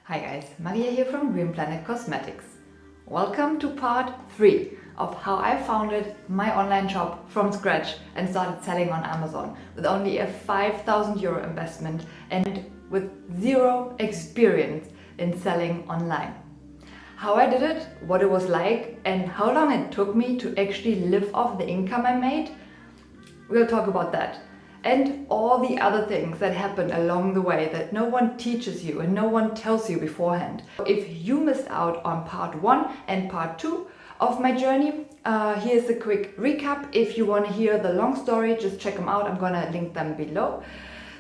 Hi guys, Maria here from Green Planet Cosmetics. Welcome to part 3 of how I founded my online shop from scratch and started selling on Amazon with only a 5,000 euro investment and with zero experience in selling online. How I did it, what it was like, and how long it took me to actually live off the income I made, we'll talk about that. And all the other things that happen along the way that no one teaches you and no one tells you beforehand. If you missed out on part 1 and part 2 of my journey, here's a quick recap. If you want to hear the long story, just check them out. I'm gonna link them below.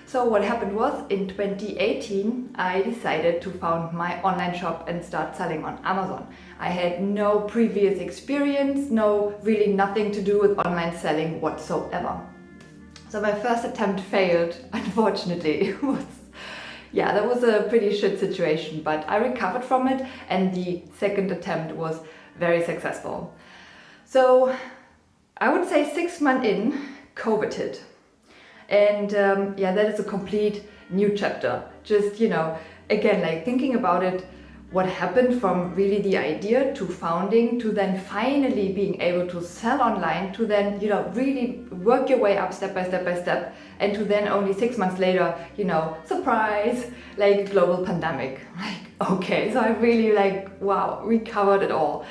So what happened was, in 2018, I decided to found my online shop and start selling on Amazon. I had no previous experience, really nothing to do with online selling whatsoever. So my first attempt failed, unfortunately. That was a pretty shit situation, but I recovered from it and the second attempt was very successful. So I would say 6 months in, COVID hit. And that is a complete new chapter. Just, again, like thinking about it, what happened from really the idea to founding to then finally being able to sell online to then, really work your way up step by step and to then only 6 months later, surprise, like global pandemic. Like, okay, so I really wow, we covered it all.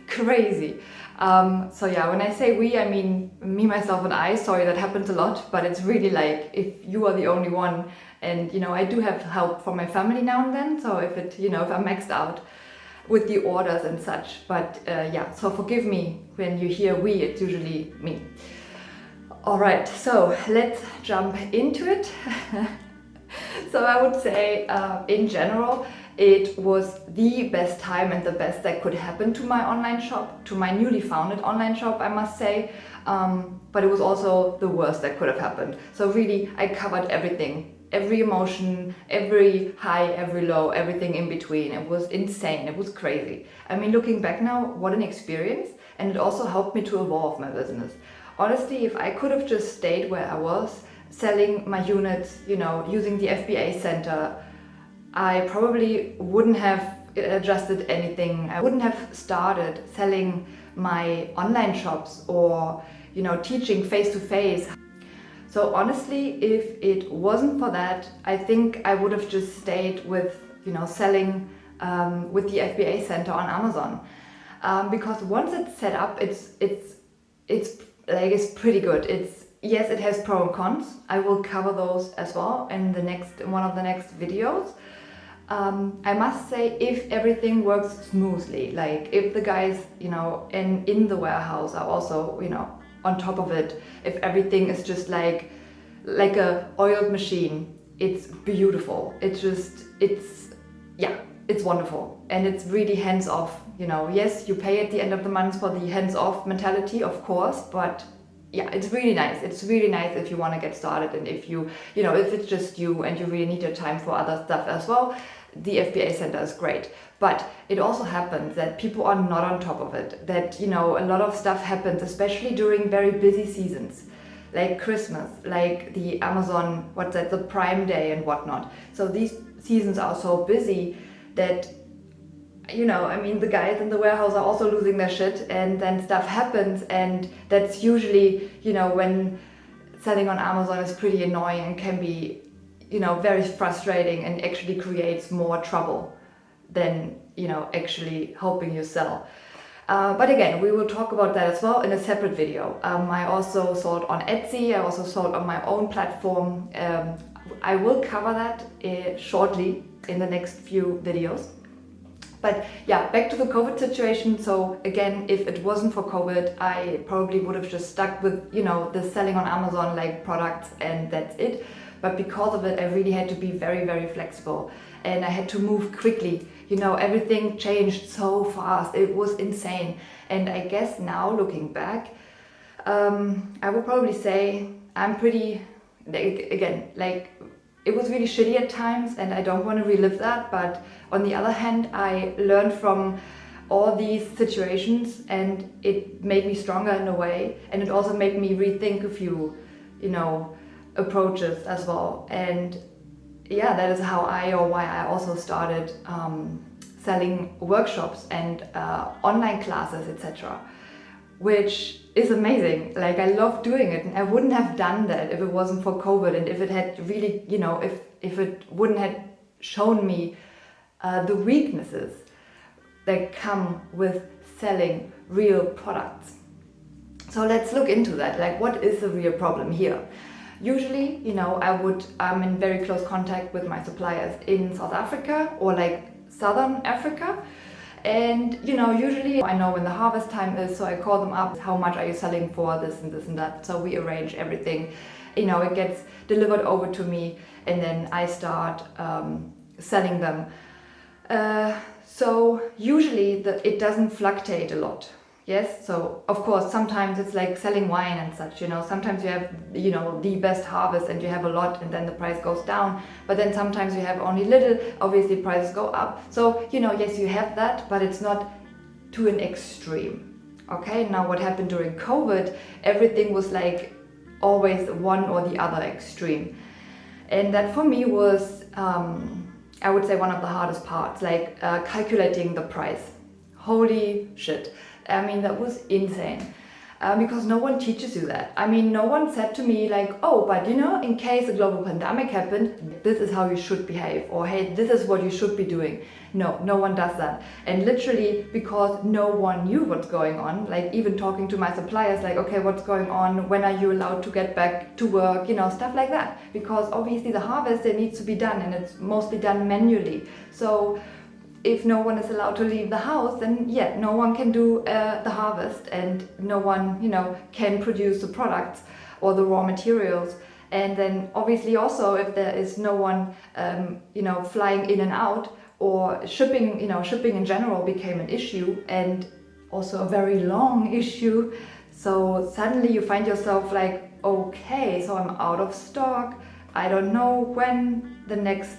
Crazy. When I say we, I mean me, myself and I. Sorry, that happens a lot, but it's really like if you are the only one. And I do have help from my family now and then, so if I'm maxed out with the orders and such, but so forgive me when you hear we, it's usually me. Alright, so let's jump into it. So I would say in general it was the best time and the best that could happen to my online shop, to my newly founded online shop, I must say, but it was also the worst that could have happened. So really I covered everything. Every emotion, every high, every low, everything in between. It was insane, it was crazy. I mean, looking back now, what an experience, and it also helped me to evolve my business. Honestly, if I could have just stayed where I was, selling my units, using the FBA center, I probably wouldn't have adjusted anything. I wouldn't have started selling my online shops or, teaching face-to-face. So honestly, if it wasn't for that, I think I would have just stayed with, selling with the FBA center on Amazon, because once it's set up, it's pretty good. Yes, it has pros and cons. I will cover those as well in one of the next videos. I must say, if everything works smoothly, like if the guys, in the warehouse are also, on top of it, if everything is just like a oiled machine, it's beautiful. It's wonderful, and it's really hands-off. Yes, you pay at the end of the month for the hands-off mentality, of course, but it's really nice. It's really nice if you want to get started, and if if it's just you and you really need your time for other stuff as well, the FBA center is great. But it also happens that people are not on top of it, that a lot of stuff happens, especially during very busy seasons like Christmas, like the Amazon, the Prime Day and whatnot. So these seasons are so busy that the guys in the warehouse are also losing their shit, and then stuff happens, and that's usually when selling on Amazon is pretty annoying and can be very frustrating and actually creates more trouble than actually helping you sell. But again, we will talk about that as well in a separate video. I also sold on Etsy. I also sold on my own platform. I will cover that shortly in the next few videos. But back to the COVID situation. So again, if it wasn't for COVID, I probably would have just stuck with the selling on Amazon like products, and that's it. But because of it, I really had to be very, very flexible, and I had to move quickly. Everything changed so fast. It was insane. And I guess now looking back, I would probably say I'm pretty, it was really shitty at times, and I don't want to relive that. But on the other hand, I learned from all these situations, and it made me stronger in a way. And it also made me rethink a few, approaches as well. And yeah, that is how why I also started selling workshops and online classes, etc., which is amazing. Like, I love doing it, and I wouldn't have done that if it wasn't for COVID, and if it had really, if it wouldn't have shown me the weaknesses that come with selling real products. So let's look into that. Like, what is the real problem here? Usually, I'm in very close contact with my suppliers in South Africa or like Southern Africa. And, usually I know when the harvest time is, so I call them up. How much are you selling for this and this and that? So we arrange everything. It gets delivered over to me, and then I start selling them. So usually it doesn't fluctuate a lot. Yes, so of course sometimes it's like selling wine and such, sometimes you have, the best harvest and you have a lot, and then the price goes down. But then sometimes you have only little, obviously prices go up. So, yes, you have that, but it's not to an extreme. Okay, now what happened during COVID, everything was like always one or the other extreme. And that for me was, I would say, one of the hardest parts, like calculating the price. Holy shit. I mean, that was insane, because no one teaches you that. I mean, no one said to me like, oh, but in case a global pandemic happened, this is how you should behave, or hey, this is what you should be doing. No one does that. And literally, because no one knew what's going on, like even talking to my suppliers, like, okay, what's going on? When are you allowed to get back to work? Stuff like that. Because obviously the harvest, it needs to be done, and it's mostly done manually. So if no one is allowed to leave the house, then no one can do the harvest, and no one, can produce the products or the raw materials. And then obviously also, if there is no one, flying in and out, or shipping in general became an issue, and also a very long issue. So suddenly you find yourself like, okay, so I'm out of stock. I don't know when the next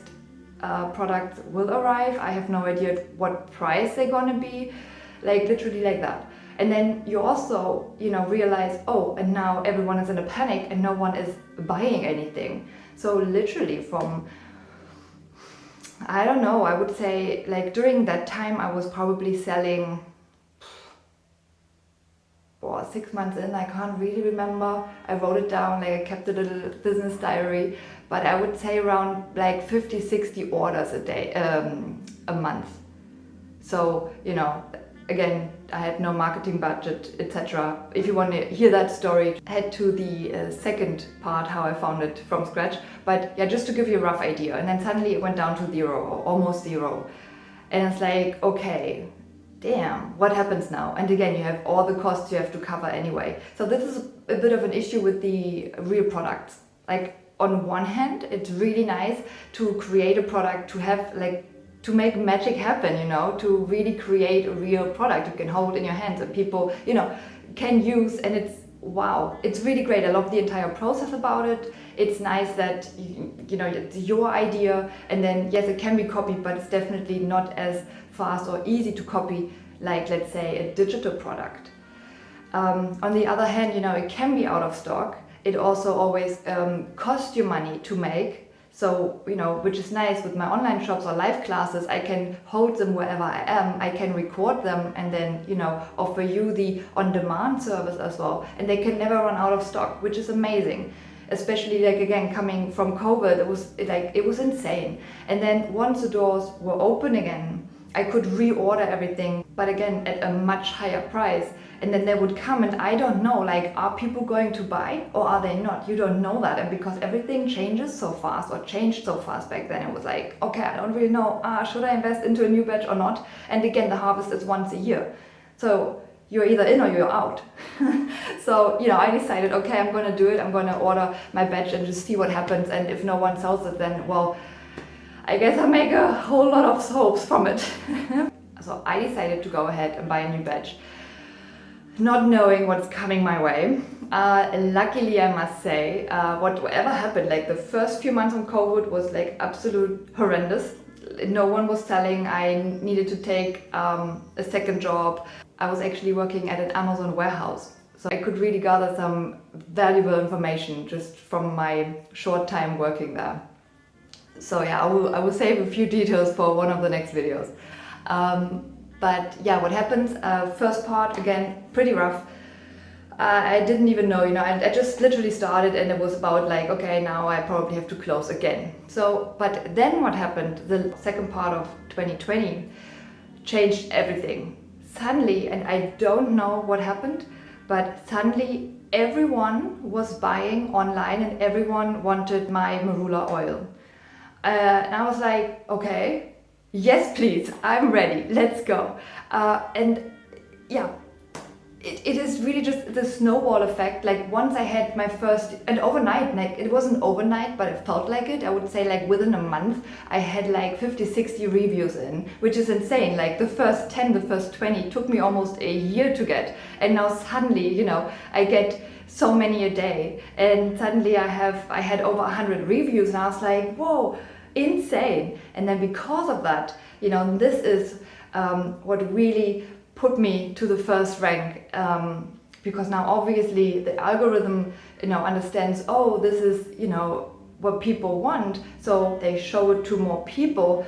products will arrive. I have no idea what price they're gonna be, like literally like that. And then you also, realize, oh, and now everyone is in a panic and no one is buying anything. So literally from, I don't know, I would say like during that time I was probably selling, 6 months in, I can't really remember. I wrote it down, like I kept a little business diary, but I would say around like 50, 60 orders a day, a month. So, again, I had no marketing budget, etc. If you want to hear that story, head to the second part, how I found it from scratch. But yeah, just to give you a rough idea. And then suddenly it went down to 0, or almost 0. And it's like, okay, damn, what happens now? And again, you have all the costs you have to cover anyway. So this is a bit of an issue with the real products. Like, on one hand, it's really nice to create a product, to have to make magic happen, to really create a real product you can hold in your hands and people, can use, and it's wow, it's really great. I love the entire process about it. It's nice that, it's your idea, and then yes, it can be copied, but it's definitely not as fast or easy to copy like, let's say, a digital product. On the other hand, it can be out of stock. It also always costs you money to make. So, which is nice with my online shops or live classes, I can hold them wherever I am. I can record them and then, offer you the on-demand service as well. And they can never run out of stock, which is amazing. Especially again, coming from COVID, it was insane. And then once the doors were open again, I could reorder everything, but again, at a much higher price. And then they would come, and I don't know, are people going to buy or are they not? You don't know that. And because everything changes so fast, or changed so fast back then, it was like, okay, I don't really know, should I invest into a new batch or not? And again, the harvest is once a year. So you're either in or you're out. So, I decided, okay, I'm gonna do it. I'm gonna order my batch and just see what happens. And if no one sells it, then, well, I guess I'll make a whole lot of soaps from it. So I decided to go ahead and buy a new batch, not knowing what's coming my way. Luckily, I must say, whatever happened, the first few months on COVID was absolute horrendous. No one was selling. I needed to take a second job. I was actually working at an Amazon warehouse. So I could really gather some valuable information just from my short time working there. So yeah, I will save a few details for one of the next videos. But yeah, what happens, first part, again, pretty rough. I didn't even know, I just literally started and it was about like, okay, now I probably have to close again. So, but then what happened, the second part of 2020 changed everything. Suddenly, and I don't know what happened, but suddenly everyone was buying online and everyone wanted my marula oil. And I was like, okay, yes, please, I'm ready, let's go. And yeah, it is really just the snowball effect. Like once I had my first, and overnight, like it wasn't overnight, but it felt like it. I would say like within a month, I had like 50, 60 reviews in, which is insane. Like the first 10, the first 20 took me almost a year to get. And now suddenly, I get so many a day. And suddenly I had over 100 reviews and I was like, whoa, insane. And then because of that, this is what really put me to the first rank, because now obviously the algorithm understands, oh, this is what people want, so they show it to more people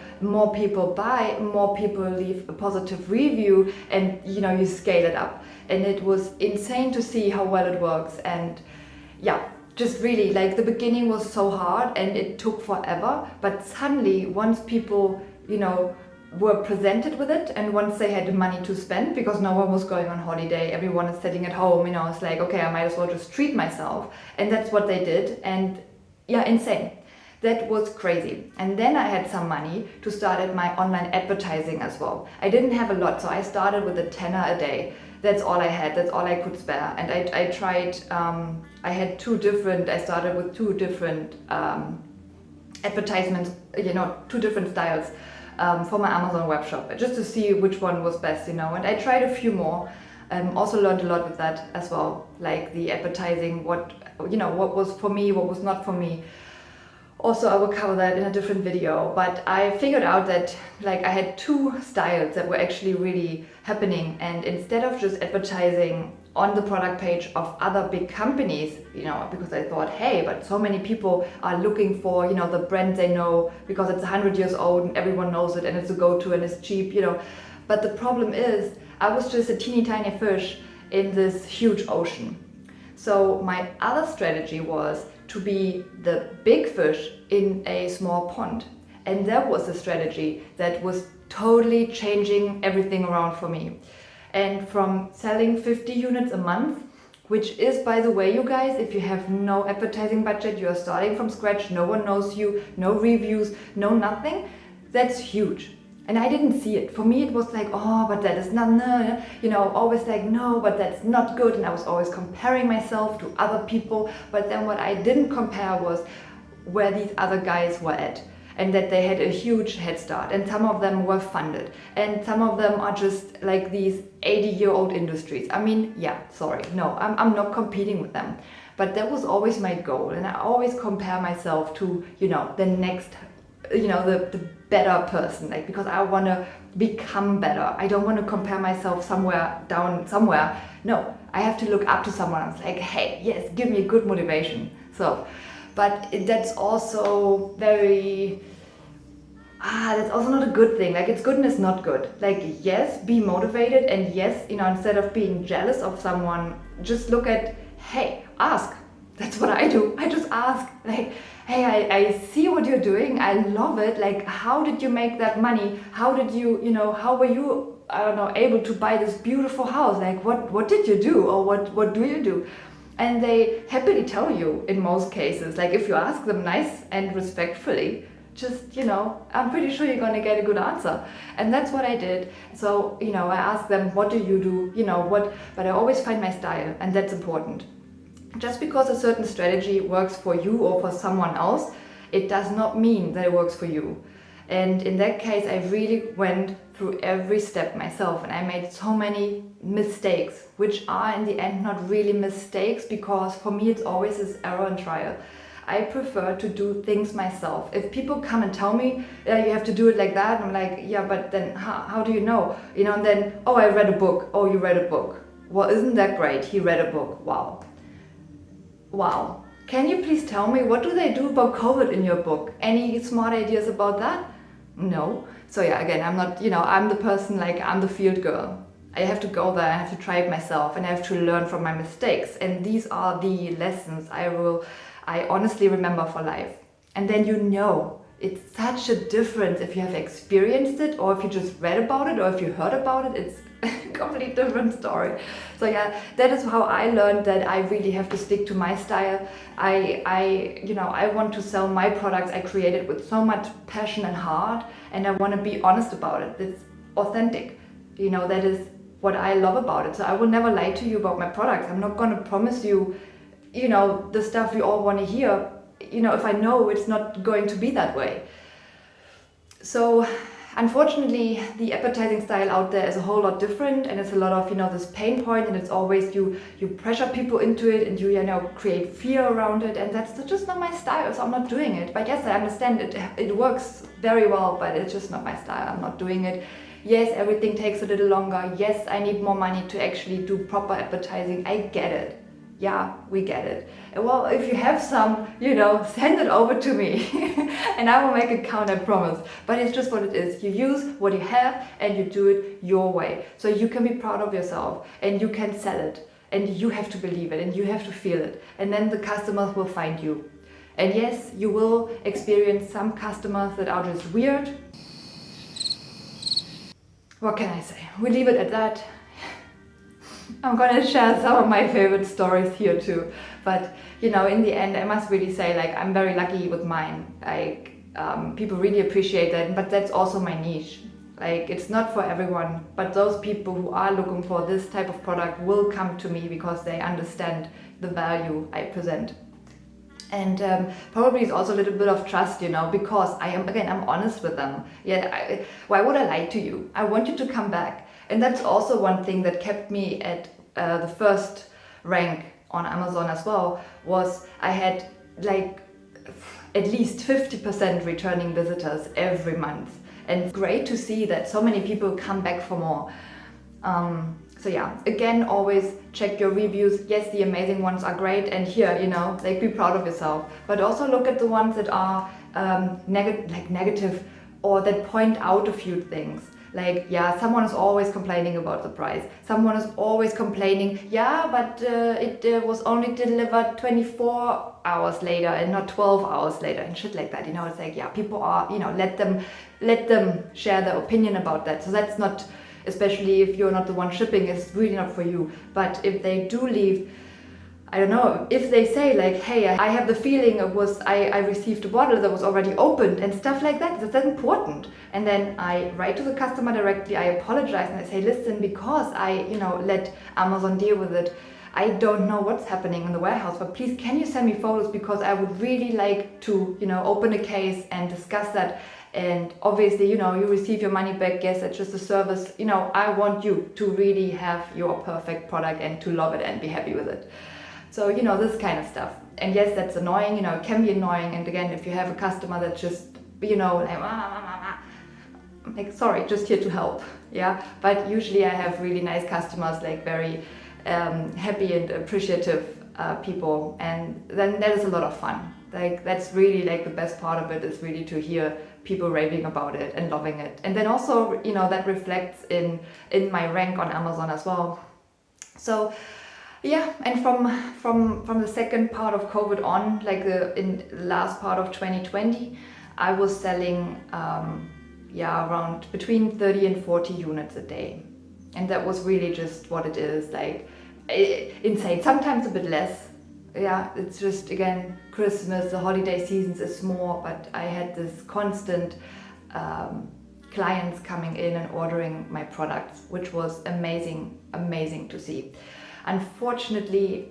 buy, more people leave a positive review, and you scale it up. And it was insane to see how well it works. And yeah, just really, like, the beginning was so hard and it took forever, but suddenly once people were presented with it, and once they had the money to spend, because no one was going on holiday, everyone is sitting at home, it's like, okay, I might as well just treat myself. And that's what they did. And yeah, insane. That was crazy. And then I had some money to start at my online advertising as well. I didn't have a lot, so I started with a tenner a day. That's all I had, that's all I could spare. And I tried, I started with two different advertisements, two different styles. For my Amazon web shop, just to see which one was best, and I tried a few more. Also learned a lot with that as well, like the advertising, what was for me, what was not for me. Also, I will cover that in a different video, but I figured out that like I had two styles that were actually really happening. And instead of just advertising on the product page of other big companies, because I thought, hey, but so many people are looking for, the brand they know because it's 100 years old and everyone knows it and it's a go-to and it's cheap, But the problem is, I was just a teeny tiny fish in this huge ocean. So my other strategy was to be the big fish in a small pond. And that was the strategy that was totally changing everything around for me. And from selling 50 units a month, which is, by the way, you guys, if you have no advertising budget, you are starting from scratch, no one knows you, no reviews, no nothing, that's huge. And I didn't see it. For me, it was like, oh, but that is not, always like, no, but that's not good. And I was always comparing myself to other people. But then what I didn't compare was where these other guys were at, and that they had a huge head start. And some of them were funded. And some of them are just like these 80-year-old industries. I mean, yeah, sorry. No, I'm not competing with them. But that was always my goal. And I always compare myself to, the next, the better person, like, because I want to become better. I don't want to compare myself down somewhere. No, I have to look up to someone. I'm like, hey, yes, give me a good motivation. So, but that's also that's also not a good thing. Like, it's good and it's not good. Like, yes, be motivated, and yes, instead of being jealous of someone, just look at, hey, ask. That's what I do. I just ask, like, hey, I see what you're doing. I love it. Like, how did you make that money? How did you, how were you, I don't know, able to buy this beautiful house? Like, what did you do? Or what do you do? And they happily tell you in most cases. Like, if you ask them nice and respectfully, just, I'm pretty sure you're going to get a good answer. And that's what I did. So, I asked them, what do you do? But I always find my style, and that's important. Just because a certain strategy works for you or for someone else, it does not mean that it works for you. And in that case, I really went through every step myself, and I made so many mistakes, which are in the end not really mistakes, because for me it's always this error and trial. I prefer to do things myself. If people come and tell me, you have to do it like that, I'm like, yeah, but then how do you know? And then, oh, I read a book. Oh, you read a book. Well, isn't that great? He read a book. Wow. can you please tell me what do they do about COVID in your book? Any smart ideas about that? No. So yeah, again, I'm not, I'm the person, like, I'm the field girl. I have to go there, I have to try it myself, and I have to learn from my mistakes. And these are the lessons I honestly remember for life. And then it's such a difference if you have experienced it, or if you just read about it, or if you heard about it. It's a completely different story. So yeah, that is how I learned that I really have to stick to my style. I want to sell my products I created with so much passion and heart, and I want to be honest about it. It's authentic. That is what I love about it. So I will never lie to you about my products. I'm not going to promise you, the stuff you all want to hear, if I know it's not going to be that way. So unfortunately, the advertising style out there is a whole lot different, and it's a lot of, this pain point, and it's always you pressure people into it, and you create fear around it, and that's just not my style, so I'm not doing it. But yes, I understand it works very well, but it's just not my style. I'm not doing it. Yes, everything takes a little longer. Yes, I need more money to actually do proper advertising. I get it. Yeah, we get it. Well, if you have some, send it over to me and I will make it count, I promise. But it's just what it is. You use what you have and you do it your way. So you can be proud of yourself and you can sell it, and you have to believe it and you have to feel it. And then the customers will find you. And yes, you will experience some customers that are just weird. What can I say? We leave it at that. I'm gonna share some of my favorite stories here too. But in the end, I must really say, like, I'm very lucky with mine. Like, people really appreciate that, but that's also my niche. Like, it's not for everyone, but those people who are looking for this type of product will come to me because they understand the value I present. And probably it's also a little bit of trust, because I'm honest with them. Yeah, why would I lie to you? I want you to come back. And that's also one thing that kept me at the first rank on Amazon as well, was I had like at least 50% returning visitors every month. And it's great to see that so many people come back for more. So yeah, again, always check your reviews. Yes, the amazing ones are great, and here, like, be proud of yourself. But also look at the ones that are negative, or that point out a few things. Like, yeah, someone is always complaining about the price. Someone is always complaining, yeah, but it was only delivered 24 hours later and not 12 hours later, and shit like that. It's like, yeah, people are, let them share their opinion about that. So that's not, especially if you're not the one shipping, it's really not for you. But if they do leave, I don't know, if they say like, hey, I have the feeling I received a bottle that was already opened and stuff like that, that's important. And then I write to the customer directly, I apologize, and I say, listen, because I, let Amazon deal with it, I don't know what's happening in the warehouse, but please, can you send me photos, because I would really like to, open a case and discuss that. And obviously, you receive your money back. Yes, it's just a service. I want you to really have your perfect product and to love it and be happy with it. So, this kind of stuff. And yes, that's annoying, it can be annoying. And again, if you have a customer that's just, like, sorry, just here to help. Yeah. But usually I have really nice customers, like very happy and appreciative people. And then that is a lot of fun. Like, that's really like the best part of it, is really to hear people raving about it and loving it. And then also, that reflects in my rank on Amazon as well. So yeah, and from the second part of COVID on, like in the last part of 2020, I was selling around between 30 and 40 units a day. And that was really just what it is, like insane. Sometimes a bit less. Yeah, it's just, again, Christmas, the holiday seasons is more, but I had this constant clients coming in and ordering my products, which was amazing to see. Unfortunately,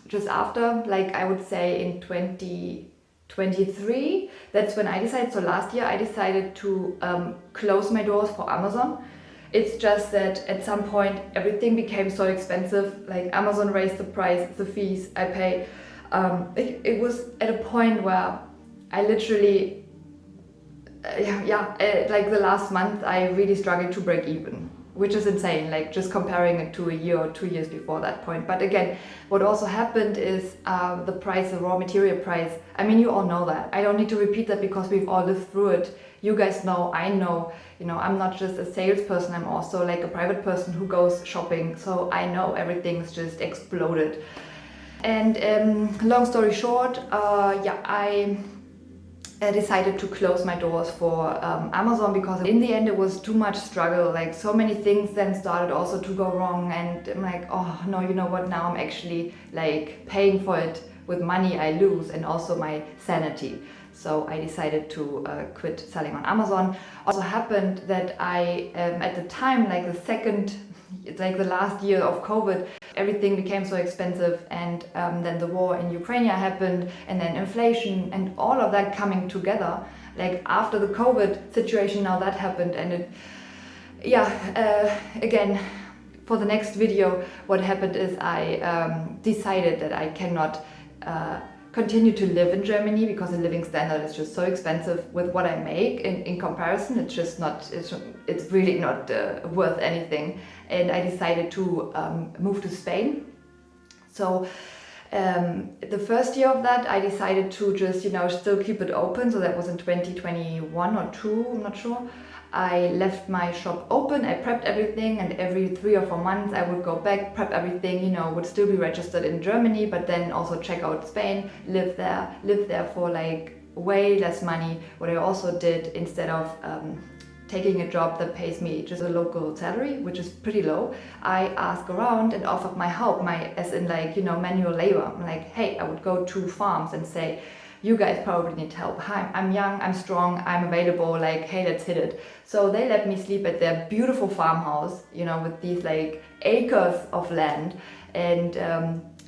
just after, like, I would say in 2023, that's when I decided, so last year I decided to close my doors for Amazon. It's just that at some point everything became so expensive, like Amazon raised the price, the fees I pay. It was at a point where I literally, like the last month, I really struggled to break even which is insane, like just comparing it to a year or 2 years before that point. But again, what also happened is the price, the raw material price, I mean, you all know that. I don't need to repeat that because we've all lived through it. You guys know, I know, you know, I'm not just a salesperson, I'm also like a private person who goes shopping. So I know everything's just exploded. And long story short, I decided to close my doors for Amazon because in the end it was too much struggle. Like so many things then started also to go wrong, and I'm like, oh no, you know what, now I'm actually like paying for it with money I lose and also my sanity. So I decided to quit selling on Amazon. Also happened that I at the time, like the last year of COVID, everything became so expensive, and then the war in Ukraine happened, and then inflation and all of that coming together. Like after the COVID situation, now that happened, and again, for the next video, what happened is I decided that I cannot continue to live in Germany because the living standard is just so expensive with what I make in comparison. It's just not, it's really not worth anything. And I decided to move to Spain. So the first year of that, I decided to just, you know, still keep it open. So that was in 2021 or 2, I'm not sure. I left my shop open, I prepped everything, and every 3 or 4 months I would go back, prep everything, you know, would still be registered in Germany, but then also check out Spain, live there for like way less money. What I also did, instead of taking a job that pays me just a local salary, which is pretty low, I asked around and offered my help, as in like, you know, manual labor. I'm like, hey, I would go to farms and say, you guys probably need help. Hi, I'm young, I'm strong, I'm available, like, hey, let's hit it. So they let me sleep at their beautiful farmhouse, you know, with these like acres of land. And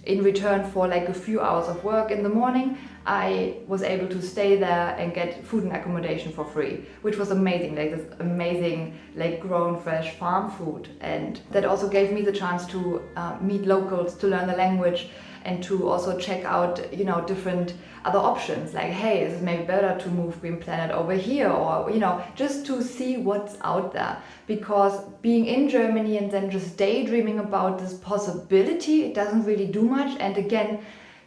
in return for like a few hours of work in the morning, I was able to stay there and get food and accommodation for free, which was amazing, like this amazing, like grown fresh farm food. And that also gave me the chance to meet locals, to learn the language, and to also check out, you know, different other options, like, hey, is it maybe better to move Green Planet over here, or, you know, just to see what's out there. Because being in Germany and then just daydreaming about this possibility, it doesn't really do much. And again,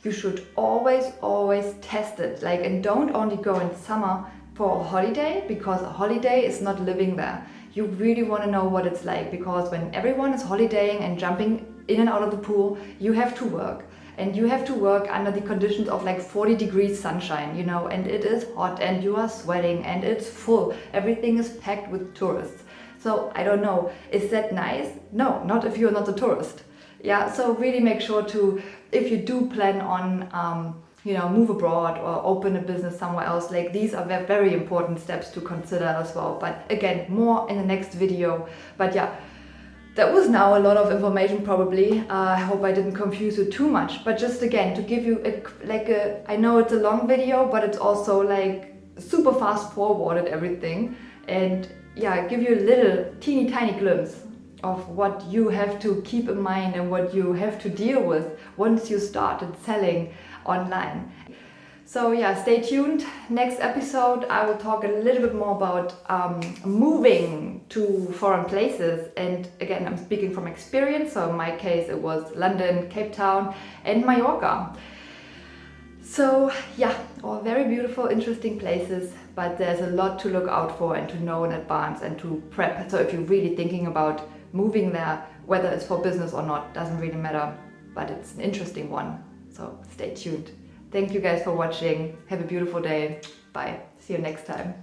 you should always test it, like, and don't only go in summer for a holiday, because a holiday is not living there. You really want to know what it's like, because when everyone is holidaying and jumping in and out of the pool, you have to work. And you have to work under the conditions of like 40 degrees sunshine, you know, and it is hot and you are sweating and it's full. Everything is packed with tourists. So I don't know, is that nice? No, not if you're not a tourist. Yeah, so really make sure to, if you do plan on, you know, move abroad or open a business somewhere else, like these are very important steps to consider as well. But again, more in the next video. But yeah, that was now a lot of information probably. I hope I didn't confuse you too much, but just again, to give you I know it's a long video, but it's also like super fast forwarded everything. And yeah, give you a little teeny tiny glimpse of what you have to keep in mind and what you have to deal with once you started selling online. So yeah, stay tuned. Next episode, I will talk a little bit more about moving to foreign places. And again, I'm speaking from experience. So in my case, it was London, Cape Town, and Mallorca. So yeah, all very beautiful, interesting places, but there's a lot to look out for and to know in advance and to prep. So if you're really thinking about moving there, whether it's for business or not, doesn't really matter, but it's an interesting one. So stay tuned. Thank you guys for watching. Have a beautiful day. Bye. See you next time.